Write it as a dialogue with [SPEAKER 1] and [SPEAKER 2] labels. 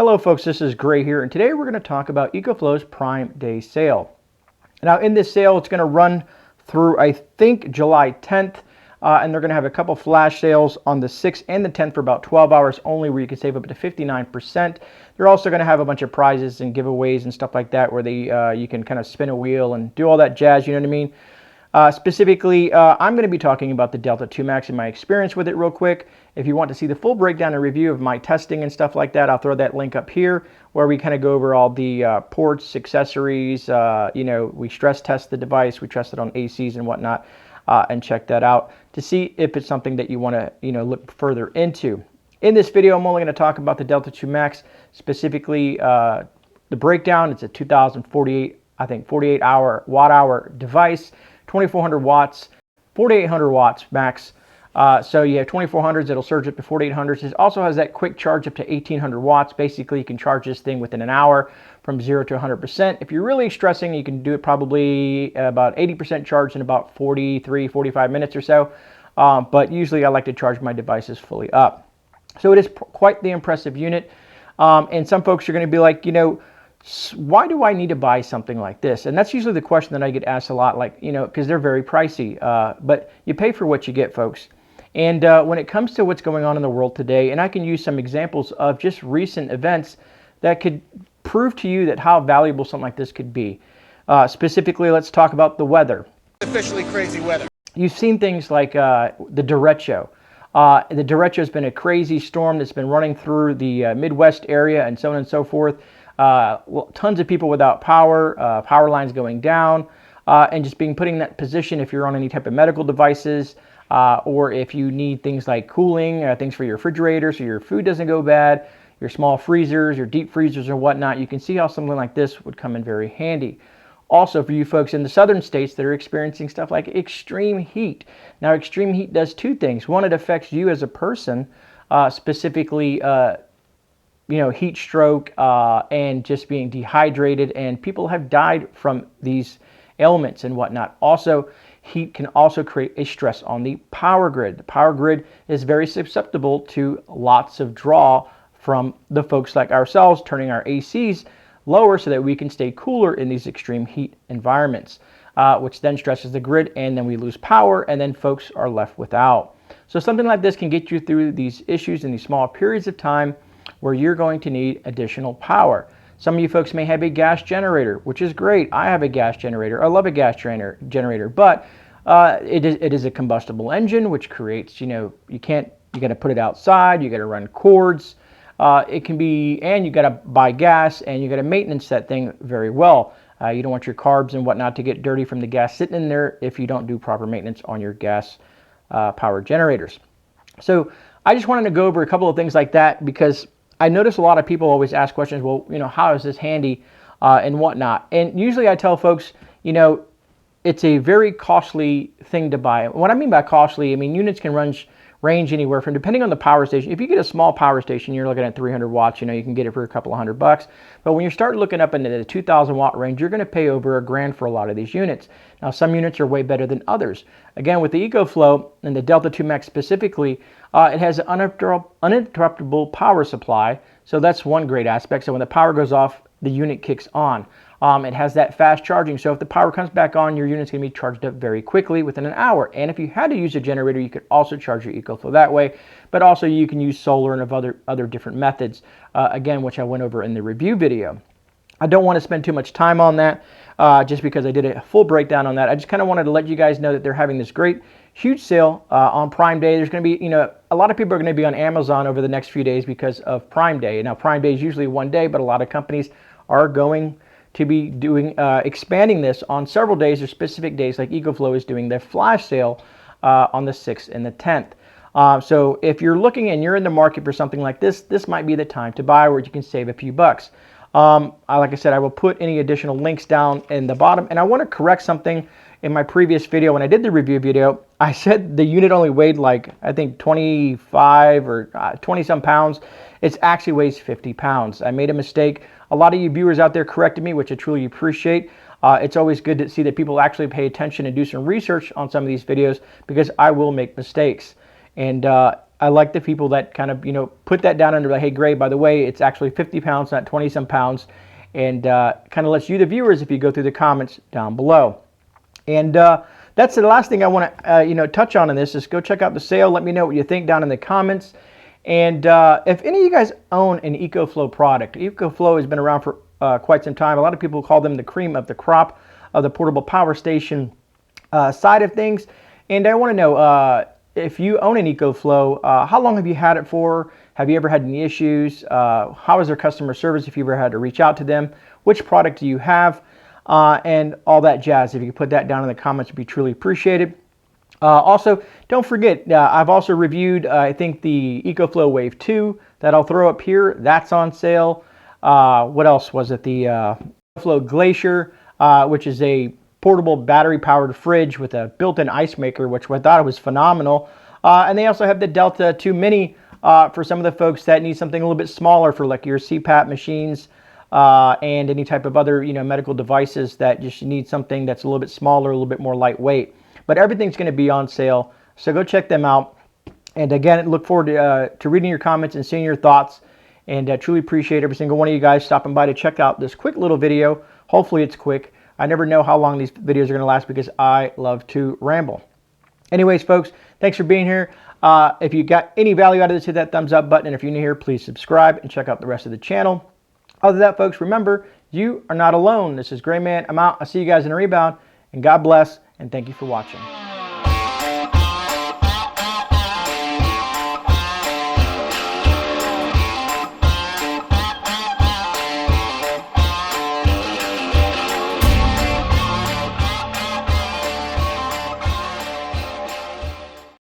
[SPEAKER 1] Hello folks, this is Gray here, and today we're going to talk about EcoFlow's Prime Day sale. Now in this sale, it's going to run through, I think, July 10th, and they're going to have a couple flash sales on the 6th and the 10th for about 12 hours only, where you can save up to 59%. They're also going to have a bunch of prizes and giveaways and stuff like that, where you can kind of spin a wheel and do all that jazz, you know what I mean? Specifically, I'm going to be talking about the Delta 2 Max and my experience with it real quick. If you want to see the full breakdown and review of my testing and stuff like that, I'll throw that link up here where we kind of go over all the ports, accessories, we stress test the device, we test it on ACs and whatnot, and check that out to see if it's something that you want to look further into. In this video, I'm only going to talk about the Delta 2 Max, specifically the breakdown. It's a 2048, I think 48 watt-hour device. 2400 watts, 4800 watts max. So you have 2400s, it'll surge up to 4800s. It also has that quick charge up to 1800 watts. Basically, you can charge this thing within an hour from 0 to 100%. If you're really stressing, you can do it probably about 80% charged in about 45 minutes or so. But usually I like to charge my devices fully up. So it is quite the impressive unit. And some folks are going to be like, why do I need to buy something like this? And that's usually the question that I get asked a lot, because they're very pricey. But you pay for what you get, folks. And when it comes to what's going on in the world today, and I can use some examples of just recent events that could prove to you that how valuable something like this could be. Specifically, let's talk about the weather.
[SPEAKER 2] Officially crazy weather.
[SPEAKER 1] You've seen things like the derecho. The derecho has been a crazy storm that's been running through the Midwest area and so on and so forth. Tons of people without power, power lines going down, and just being put in that position if you're on any type of medical devices, or if you need things like cooling, things for your refrigerator so your food doesn't go bad, your small freezers, your deep freezers or whatnot. You can see how something like this would come in very handy. Also, for you folks in the southern states that are experiencing stuff like extreme heat. Now, extreme heat does two things. One, it affects you as a person, specifically heat stroke and just being dehydrated, and people have died from these ailments and whatnot. Also, heat can also create a stress on the power grid. The power grid is very susceptible to lots of draw from the folks like ourselves, turning our ACs lower so that we can stay cooler in these extreme heat environments, which then stresses the grid, and then we lose power, and then folks are left without. So something like this can get you through these issues in these small periods of time where you're going to need additional power. Some of you folks may have a got generator, which is great. I have a gas generator. I love a gas generator, but it is a combustible engine, which creates, you got to put it outside, you got to run cords. It can be, and you got to buy gas, and you got to maintenance that thing very well. You don't want your carbs and whatnot to get dirty from the gas sitting in there if you don't do proper maintenance on your gas power generators. So I just wanted to go over a couple of things like that, because I notice a lot of people always ask questions, well, how is this handy and whatnot? And usually I tell folks, it's a very costly thing to buy. What I mean by costly, units can range anywhere from, depending on the power station. If you get a small power station, you're looking at 300 watts, you can get it for a couple of $100. But when you start looking up into the 2,000 watt range, you're going to pay over $1,000 for a lot of these units. Now, some units are way better than others. Again, with the EcoFlow and the Delta 2 Max specifically, it has an uninterruptible power supply. So that's one great aspect. So when the power goes off, the unit kicks on. It has that fast charging, so if the power comes back on, your unit's going to be charged up very quickly within an hour. And if you had to use a generator, you could also charge your EcoFlow that way, but also you can use solar and other different methods, again, which I went over in the review video. I don't want to spend too much time on that, just because I did a full breakdown on that. I just kind of wanted to let you guys know that they're having this great, huge sale on Prime Day. There's going to be, a lot of people are going to be on Amazon over the next few days because of Prime Day. Now, Prime Day is usually one day, but a lot of companies are going to be doing expanding this on several days or specific days, like EcoFlow is doing their flash sale on the 6th and the 10th. So if you're looking and you're in the market for something like this, this might be the time to buy, where you can save a few bucks. Like I said, I will put any additional links down in the bottom. And I want to correct something in my previous video. When I did the review video, I said the unit only weighed I think 25 or 20 some pounds. It actually weighs 50 pounds. I made a mistake. A lot of you viewers out there corrected me, which I truly appreciate. It's always good to see that people actually pay attention and do some research on some of these videos, because I will make mistakes. And I like the people that kind of, put that down under like, hey, Grey, by the way, it's actually 50 pounds, not 20 some pounds, and kind of lets you, the viewers, if you go through the comments down below. And that's the last thing I want to, touch on in this is go check out the sale. Let me know what you think down in the comments. And if any of you guys own an EcoFlow product, EcoFlow has been around for quite some time. A lot of people call them the cream of the crop of the portable power station side of things. And I want to know, if you own an EcoFlow, how long have you had it for? Have you ever had any issues? How is their customer service if you ever had to reach out to them? Which product do you have? And all that jazz. If you could put that down in the comments, it would be truly appreciated. Also, don't forget, I've also reviewed, I think, the EcoFlow Wave 2 that I'll throw up here. That's on sale. What else was it? The EcoFlow Glacier, which is a portable battery-powered fridge with a built-in ice maker, which I thought was phenomenal. And they also have the Delta 2 Mini for some of the folks that need something a little bit smaller for like your CPAP machines and any type of other medical devices that just need something that's a little bit smaller, a little bit more lightweight. But everything's going to be on sale, so go check them out. And again, look forward to reading your comments and seeing your thoughts. And truly appreciate every single one of you guys stopping by to check out this quick little video. Hopefully it's quick. I never know how long these videos are going to last because I love to ramble. Anyways, folks, thanks for being here. If you got any value out of this, hit that thumbs up button. And if you're new here, please subscribe and check out the rest of the channel. Other than that, folks, remember, you are not alone. This is GreyMan. I'm out. I'll see you guys in a rebound. And God bless. And thank you for watching.